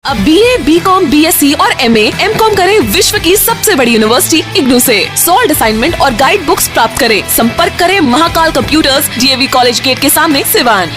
अब BA, BCom, BSc और MA, MCom करें विश्व की सबसे बड़ी यूनिवर्सिटी इग्नू से। सॉल्ड असाइनमेंट और गाइड बुक्स प्राप्त करें। संपर्क करें Mahakal computers, DAV college gate के सामने, Siwan.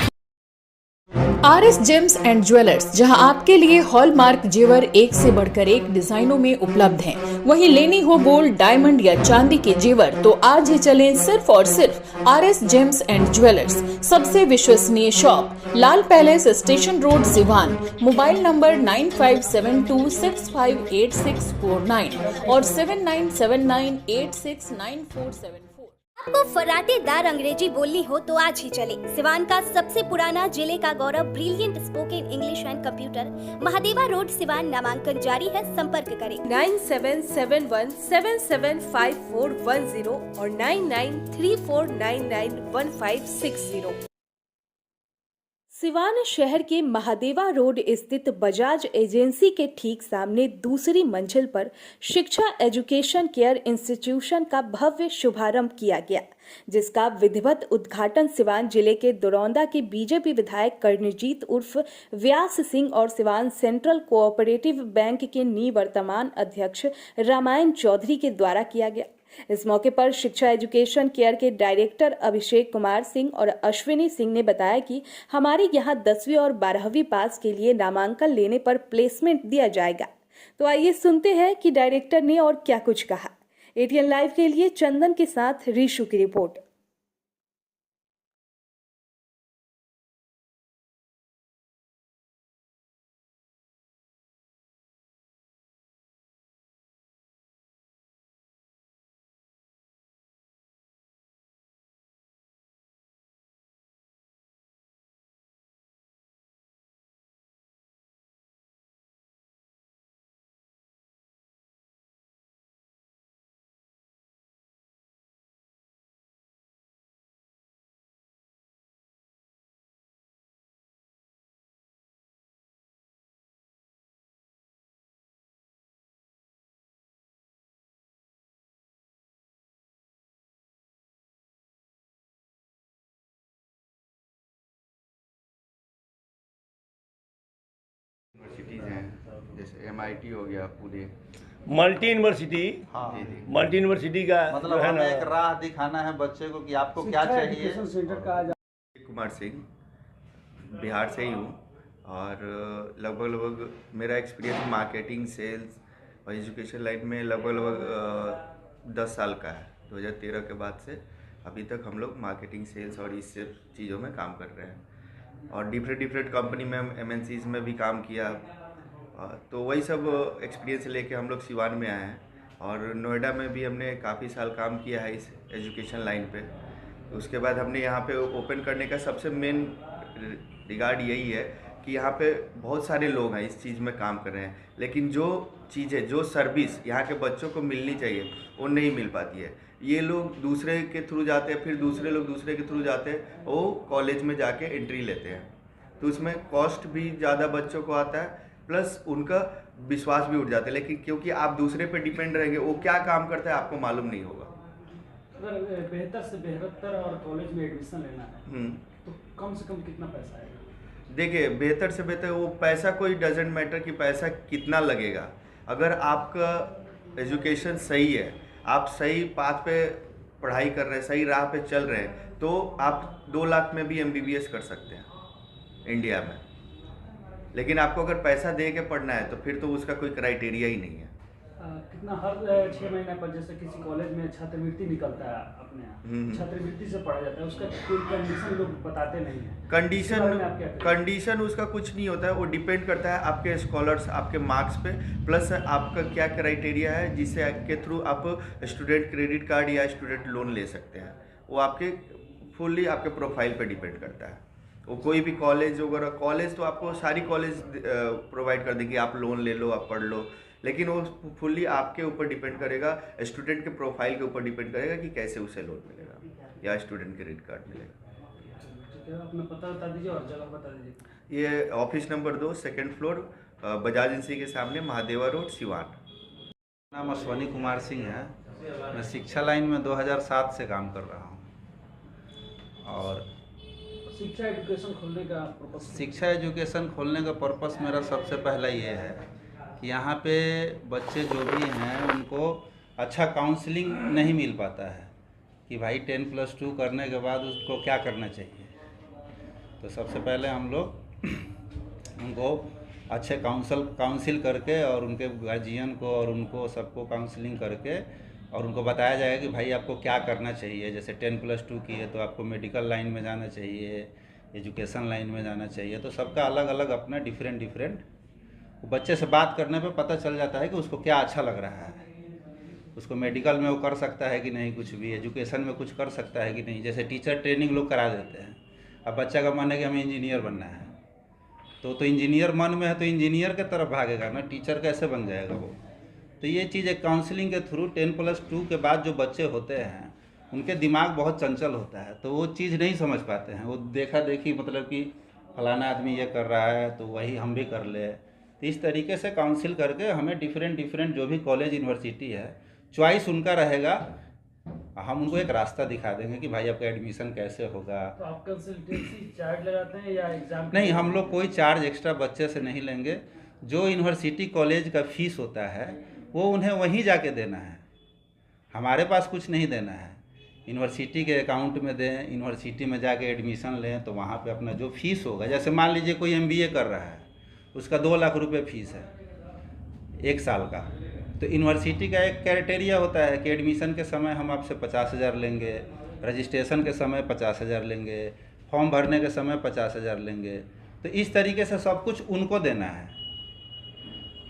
RS gems and jewellers, जहां आपके लिए हॉलमार्क जेवर एक से बढ़कर एक डिजाइनों में उपलब्ध हैं। वहीं लेनी हो गोल्ड, डायमंड या चांदी के जेवर तो आज ही चलें सिर्फ और सिर्फ RS जेम्स एंड ज्वेलर्स। सबसे विश्वसनीय shop, Lal palace, station road, Siwan. Mobile number 9572658649 और 7979869474। आपको फराटेदार अंग्रेजी बोलनी हो तो आज ही चले सिवान का सबसे पुराना, जिले का गौरव, brilliant spoken English and computer, Mahadeva road, Siwan. नामांकन जारी है, संपर्क करें 9771775410 और 9934991560। सिवान शहर के महादेवा रोड स्थित बजाज एजेंसी के ठीक सामने दूसरी मंजिल पर शिक्षा एजुकेशन केयर इंस्टीट्यूशन का भव्य शुभारंभ किया गया, जिसका विधिवत उद्घाटन सिवान जिले के दुरौंदा के बीजेपी विधायक कर्णजीत उर्फ व्यास सिंह और सिवान सेंट्रल कोऑपरेटिव बैंक के निवर्तमान अध्यक्ष रामायण चौधरी के द्वारा किया गया। इस मौके पर शिक्षा एजुकेशन केयर के डायरेक्टर अभिषेक कुमार सिंह और अश्विनी सिंह ने बताया कि हमारे यहाँ 10वीं और 12वीं पास के लिए नामांकन लेने पर प्लेसमेंट दिया जाएगा। तो आइए सुनते हैं कि डायरेक्टर ने और क्या कुछ कहा। ATN लाइव के लिए चंदन के साथ रीशु की रिपोर्ट। यूनिवर्सिटीज़ हैं, जैसे MIT हो गया पूरे मल्टी यूनिवर्सिटी। हाँ जी जी। मल्टी यूनिवर्सिटी का मतलब हमें एक राह दिखाना है बच्चे को कि आपको क्या चाहिए। कुमार सिंह, बिहार से ही हूँ और लगभग मेरा एक्सपीरियंस मार्केटिंग, सेल्स और एजुकेशन लाइन में लगभग 10 साल का है। 2013 के बाद से अभी तक हम लोग मार्केटिंग, सेल्स और इस सब चीज़ों में काम कर रहे हैं और डिफरेंट कंपनी में, MNCs में भी काम किया। तो वही सब एक्सपीरियंस लेके हम लोग सिवान में आए हैं और नोएडा में भी हमने काफ़ी साल काम किया है इस एजुकेशन लाइन पे। तो उसके बाद हमने यहाँ पे ओपन करने का सबसे मेन रिगार्ड यही है कि यहाँ पे बहुत सारे लोग हैं इस चीज़ में काम कर रहे हैं, लेकिन जो चीज़ें, जो सर्विस यहाँ के बच्चों को मिलनी चाहिए वो नहीं मिल पाती है। ये लोग दूसरे के थ्रू जाते हैं, फिर दूसरे लोग दूसरे के थ्रू जाते हैं, वो कॉलेज में जाके एंट्री लेते हैं। तो उसमें कॉस्ट भी ज़्यादा बच्चों को आता है, प्लस उनका विश्वास भी उठ जाता है। लेकिन क्योंकि आप दूसरे पे डिपेंड रहेंगे, वो क्या काम करता है आपको मालूम नहीं होगा। अगर बेहतर से बेहतर और कॉलेज में एडमिशन लेना है तो कम से कम कितना पैसा आएगा? देखिए, बेहतर से बेहतर वो पैसा कोई डजेंट मैटर कि पैसा कितना लगेगा। अगर आपका एजुकेशन सही है, आप सही पाथ पे पढ़ाई कर रहे हैं, सही राह पे चल रहे हैं, तो आप 2 लाख में भी MBBS कर सकते हैं इंडिया में। लेकिन आपको अगर पैसा दे के पढ़ना है तो फिर तो उसका कोई क्राइटेरिया ही नहीं है। कितना हर 6 महीने पर जैसे किसी कॉलेज में छात्रवृत्ति निकलता है अपने यहाँ, छात्रवृत्ति से पढ़ा जाता है, उसका कोई कंडीशन लोग बताते नहीं है। कंडीशन उसका कुछ नहीं होता है, वो डिपेंड करता है आपके स्कॉलर्स, आपके मार्क्स पे, प्लस आपका क्या क्राइटेरिया है जिससे के थ्रू आप स्टूडेंट क्रेडिट कार्ड या स्टूडेंट लोन ले सकते हैं। वो आपके फुल्ली आपके प्रोफाइल पे डिपेंड करता है। वो कोई भी कॉलेज वगैरह, कॉलेज तो आपको सारी कॉलेज प्रोवाइड कर देंगे, आप लोन ले लो, आप पढ़ लो, लेकिन वो फुल्ली आपके ऊपर डिपेंड करेगा, स्टूडेंट के प्रोफाइल के ऊपर डिपेंड करेगा कि कैसे उसे लोन मिलेगा या स्टूडेंट क्रेडिट कार्ड मिलेगा। अपना पता बता दीजिए और जगह बता दीजिए। ये office number 2, 2nd floor, Bajaj agency के सामने, महादेवा रोड, सिवान। नाम अश्विनी कुमार सिंह है। मैं शिक्षा लाइन में 2007 से काम कर रहा हूँ और शिक्षा एजुकेशन खोलने का पर्पस? शिक्षा एजुकेशन खोलने का पर्पस मेरा सबसे पहला ये है कि यहाँ पे बच्चे जो भी हैं उनको अच्छा काउंसलिंग नहीं मिल पाता है कि भाई 10+2 करने के बाद उसको क्या करना चाहिए। तो सबसे पहले हम लोग उनको अच्छे काउंसिल करके और उनके गार्जियन को और उनको सबको काउंसलिंग करके और उनको बताया जाएगा कि भाई आपको क्या करना चाहिए। जैसे 10+2 किए तो आपको मेडिकल लाइन में जाना चाहिए, एजुकेशन लाइन में जाना चाहिए। तो सबका अलग अलग अपना डिफरेंट बच्चे से बात करने पे पता चल जाता है कि उसको क्या अच्छा लग रहा है। उसको मेडिकल में वो कर सकता है कि नहीं, कुछ भी एजुकेशन में कुछ कर सकता है कि नहीं। जैसे टीचर ट्रेनिंग लोग करा देते हैं, अब बच्चा का मन है कि हमें इंजीनियर बनना है, तो इंजीनियर मन में है तो इंजीनियर के तरफ भागेगा ना, टीचर कैसे बन जाएगा वो। तो ये चीज़ एक काउंसलिंग के थ्रू 10+2 के बाद जो बच्चे होते हैं उनके दिमाग बहुत चंचल होता है, तो वो चीज़ नहीं समझ पाते हैं। वो देखा देखी मतलब कि फलाना आदमी ये कर रहा है तो वही हम भी कर ले। तो इस तरीके से काउंसिल करके हमें डिफरेंट जो भी कॉलेज यूनिवर्सिटी है चॉइस उनका रहेगा, हम उनको एक रास्ता दिखा देंगे कि भाई आपका एडमिशन कैसे होगा। तो आप कंसल्टेंसी चार्ज लगाते हैं या एग्जाम? नहीं, हम लोग कोई चार्ज एक्स्ट्रा बच्चे से नहीं लेंगे। जो यूनिवर्सिटी कॉलेज का फीस होता है वो उन्हें वहीं जाके देना है, हमारे पास कुछ नहीं देना है। यूनिवर्सिटी के अकाउंट में दें, यूनिवर्सिटी में जाके एडमिशन लें, तो वहाँ पे अपना जो फीस होगा, जैसे मान लीजिए कोई MBA कर रहा है, उसका 2 लाख रुपए फीस है 1 साल का। तो यूनिवर्सिटी का एक क्राइटेरिया होता है कि एडमिशन के समय हम आपसे 50,000 लेंगे, रजिस्ट्रेशन के समय 50,000 लेंगे, फॉर्म भरने के समय 50,000 लेंगे। तो इस तरीके से सब कुछ उनको देना है।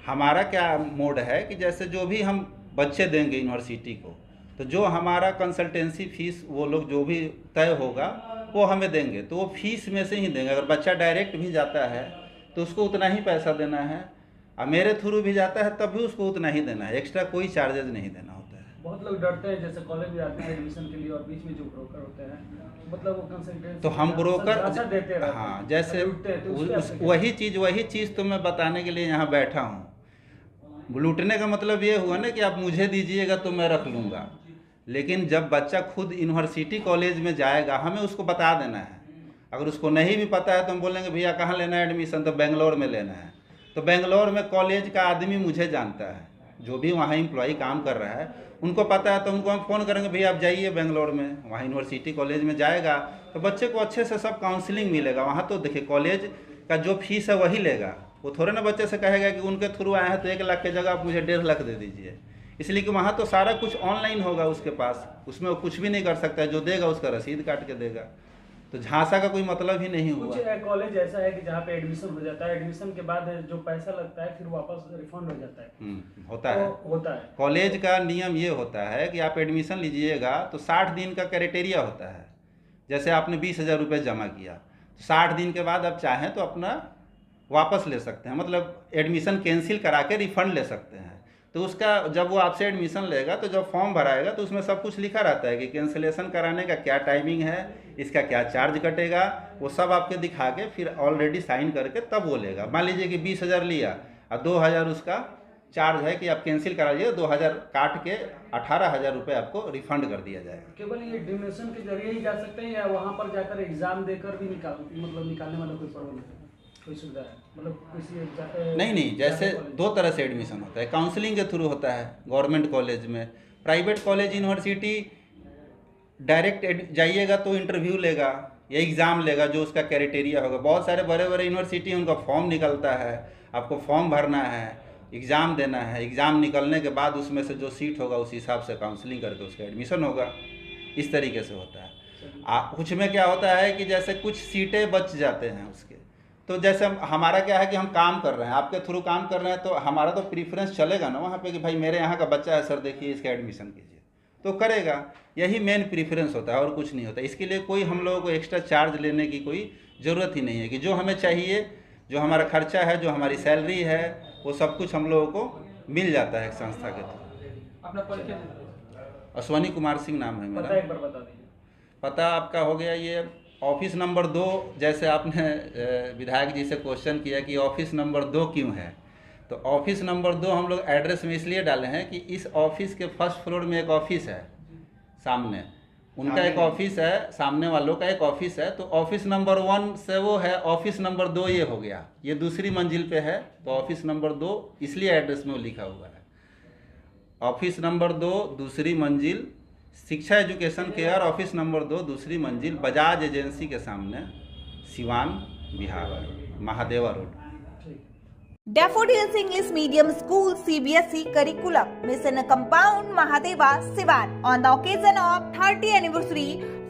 हमारा क्या मोड है कि जैसे जो भी हम बच्चे देंगे यूनिवर्सिटी को, तो जो हमारा कंसल्टेंसी फीस वो लोग जो भी तय होगा वो हमें देंगे, तो वो फीस में से ही देंगे। अगर बच्चा डायरेक्ट भी जाता है तो उसको उतना ही पैसा देना है, और मेरे थ्रू भी जाता है तब भी उसको उतना ही देना है, एक्स्ट्रा कोई चार्जेज नहीं देना होता है। बहुत लोग डरते हैं, जैसे कॉलेज में जाते हैं एडमिशन के लिए और बीच में जो ब्रोकर होते हैं, मतलब वो कंसल्टेंसी तो हम ब्रोकर, देते रहते हैं। हाँ, जैसे तो वही चीज़ तो मैं बताने के लिए यहाँ बैठा हूँ। लूटने का मतलब ये हुआ ना कि आप मुझे दीजिएगा तो मैं रख लूँगा, लेकिन जब बच्चा खुद यूनिवर्सिटी कॉलेज में जाएगा हमें उसको बता देना है। अगर उसको नहीं भी पता है तो हम बोलेंगे भैया कहाँ लेना है एडमिशन, तो बेंगलोर में लेना है। तो बेंगलोर में कॉलेज का आदमी मुझे जानता है, जो भी वहाँ एम्प्लॉय काम कर रहा है उनको पता है, तो उनको हम फ़ोन करेंगे भैया आप जाइए बेंगलोर में, वहाँ यूनिवर्सिटी कॉलेज में जाएगा तो बच्चे को अच्छे से सब काउंसलिंग मिलेगा। वहाँ तो देखिए कॉलेज का जो फीस है वही लेगा, वो थोड़े ना बच्चे से कहेगा कि उनके थ्रू आए हैं तो 1 लाख की जगह आप मुझे 1.5 लाख दे दीजिए। इसलिए कि वहाँ तो सारा कुछ ऑनलाइन होगा उसके पास, उसमें वो कुछ भी नहीं कर सकता है, जो देगा उसका रसीद काट के देगा। तो झांसा का कोई मतलब ही नहीं हुआ। कुछ कॉलेज ऐसा है कि जहाँ पे एडमिशन हो जाता है, एडमिशन के बाद जो पैसा लगता है फिर वापस रिफंड हो जाता है। होता है, होता है। कॉलेज का नियम ये होता है कि आप एडमिशन लीजिएगा तो 60 दिन का क्राइटेरिया होता है। जैसे आपने 20,000 रुपये जमा किया, तो 60 दिन के बाद आप चाहें तो अपना वापस ले सकते हैं, मतलब एडमिशन कैंसिल करा के रिफ़ंड ले सकते हैं। तो उसका जब वो आपसे एडमिशन लेगा तो जब फॉर्म भराएगा तो उसमें सब कुछ लिखा रहता है कि कैंसिलेशन कराने का क्या टाइमिंग है, इसका क्या चार्ज कटेगा, वो सब आपके दिखा के फिर ऑलरेडी साइन करके तब वो लेगा। मान लीजिए कि 20,000 लिया और 2,000 उसका चार्ज है कि आप कैंसिल करा लीजिए, 2,000 काट के 18,000 रुपये आपको रिफंड कर दिया जाएगा। केवल ये डोनेशन के जरिए ही जा सकते हैं या वहाँ पर जाकर एग्जाम देकर भी निकालने वाला कोई प्रॉब्लम है, कोई सुविधा है? मतलब किसी नहीं, जैसे 2 तरह से एडमिशन होता है, काउंसलिंग के थ्रू होता है गवर्नमेंट कॉलेज में। प्राइवेट कॉलेज यूनिवर्सिटी डायरेक्ट जाइएगा तो इंटरव्यू लेगा या एग्ज़ाम लेगा, जो उसका क्राइटेरिया होगा। बहुत सारे बड़े बड़े यूनिवर्सिटी उनका फॉर्म निकलता है, आपको फॉर्म भरना है, एग्ज़ाम देना है, एग्ज़ाम निकलने के बाद उसमें से जो सीट होगा उस हिसाब से काउंसलिंग करके उसका एडमिशन होगा। इस तरीके से होता है। कुछ में क्या होता है कि जैसे कुछ सीटें बच जाते हैं उसके, तो जैसे हमारा क्या है कि हम काम कर रहे हैं, आपके थ्रू काम कर रहे हैं, तो हमारा तो प्रीफरेंस चलेगा ना वहाँ पे कि भाई मेरे यहाँ का बच्चा है सर, देखिए इसका एडमिशन कीजिए, तो करेगा। यही मेन प्रीफरेंस होता है और कुछ नहीं होता। इसके लिए कोई हम लोगों को एक्स्ट्रा चार्ज लेने की कोई ज़रूरत ही नहीं है। कि जो हमें चाहिए, जो हमारा खर्चा है, जो हमारी सैलरी है, वो सब कुछ हम लोगों को मिल जाता है संस्था के थ्रू। अपना परिचय? अश्वनी कुमार सिंह नाम है मेरा। एक बार बता दीजिए। पता आपका हो गया ये ऑफिस नंबर 2। जैसे आपने विधायक जी से क्वेश्चन किया कि ऑफिस नंबर 2 क्यों है, तो ऑफिस नंबर 2 हम लोग एड्रेस में इसलिए डाले हैं कि इस ऑफिस के फर्स्ट फ्लोर में एक ऑफिस है सामने, उनका एक ऑफिस है, सामने वालों का एक ऑफिस है। तो ऑफिस नंबर 1 से वो है, ऑफिस नंबर 2 ये हो गया, ये दूसरी मंजिल पे है। तो ऑफिस नंबर 2 इसलिए एड्रेस में वो लिखा हुआ है, ऑफिस नंबर 2 दूसरी मंजिल, शिक्षा एजुकेशन केयर, ऑफिस नंबर 2 दूसरी मंजिल, बजाज एजेंसी के सामने, Siwan Bihar, Mahadeva road. Daffodils English Medium School CBSE curriculum, Mission Compound, Mahadeva, Sivan. On the occasion of 30th anniversary,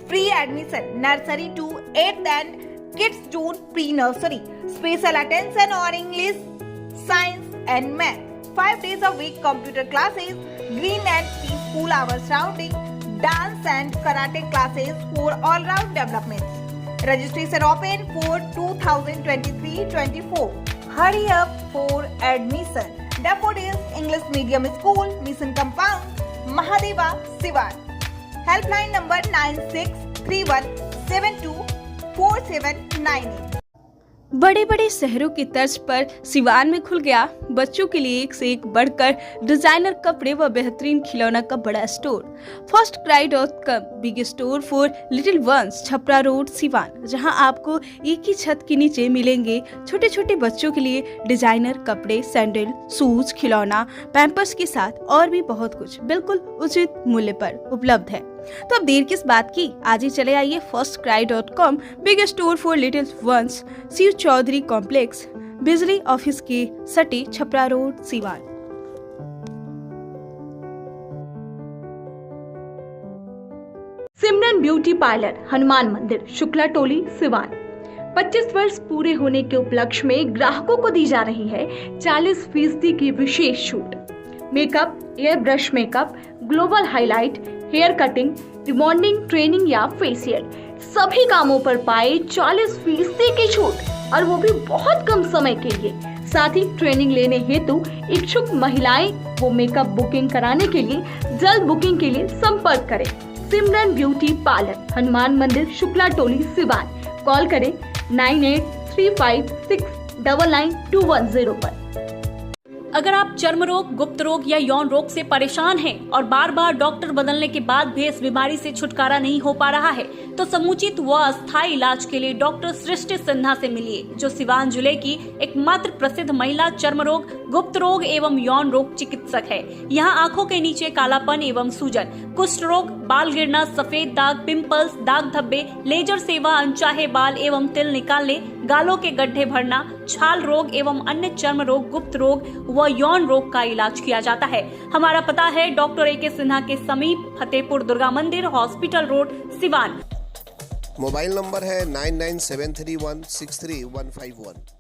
free admission, nursery to 8th and kids to pre-nursery. Special attention on English, science and math. 5 days a week computer classes, green and tea school hours rounding, dance and karate classes for all-round development. Registration open for 2023-24. Hurry up for admission. Daffodils English Medium School, Mission Compound, Mahadeva, Sivan. Helpline number 9631724798. बड़े बड़े शहरों की तर्ज पर सिवान में खुल गया बच्चों के लिए एक से एक बढ़कर डिजाइनर कपड़े व बेहतरीन खिलौना का बड़ा store. firstcry.com, big store for little once, Chhapra road, Siwan, जहां आपको एक ही छत के नीचे मिलेंगे छोटे छोटे बच्चों के लिए डिजाइनर कपड़े, सैंडल, शूज, खिलौना, पैम्पर्स के साथ और भी बहुत कुछ बिल्कुल उचित मूल्य पर उपलब्ध है। तो अब देर किस बात की, आज ही चले आइए firstcry.com, big store for little ones, Shiv Chaudhary complex, बिजली ऑफिस के सटे, Chhapra road, Siwan. Simran beauty parlour, Hanuman Mandir, Shukla टोली, सिवान। 25 वर्ष पूरे होने के उपलक्ष्य में ग्राहकों को दी जा रही है 40% की विशेष छूट। Makeup, air brush makeup, global highlight, hair cutting, rebonding, training या फेशियल, सभी कामों पर पाए 40% की छूट, और वो भी बहुत कम समय के लिए। साथ ही ट्रेनिंग लेने हेतु इच्छुक महिलाएं वो मेकअप बुकिंग कराने के लिए जल्द बुकिंग के लिए संपर्क करें। सिमरन ब्यूटी पार्लर, हनुमान मंदिर, शुक्ला टोली, सिवान। कॉल करें 9835699210 पर। अगर आप चर्म रोग, गुप्त रोग या यौन रोग से परेशान हैं और बार बार डॉक्टर बदलने के बाद भी इस बीमारी से छुटकारा नहीं हो पा रहा है, तो समुचित व अस्थायी इलाज के लिए डॉक्टर सृष्टि सिन्हा से मिलिए, जो सिवान जिले की एकमात्र प्रसिद्ध महिला चर्म रोग, गुप्त रोग एवं यौन रोग चिकित्सक है। यहाँ आंखों के नीचे कालापन एवं सूजन, कुष्ठ रोग, बाल गिरना, सफेद दाग, पिंपल्स, दाग धब्बे, लेजर सेवा, अनचाहे बाल एवं तिल निकालने, गालों के गड्ढे भरना, छाल रोग एवं अन्य चर्म रोग, गुप्त रोग व यौन रोग का इलाज किया जाता है। हमारा पता है डॉक्टर ए के सिन्हा के समीप, फतेहपुर दुर्गा मंदिर, hospital road, Siwan. Mobile number है 9973163151।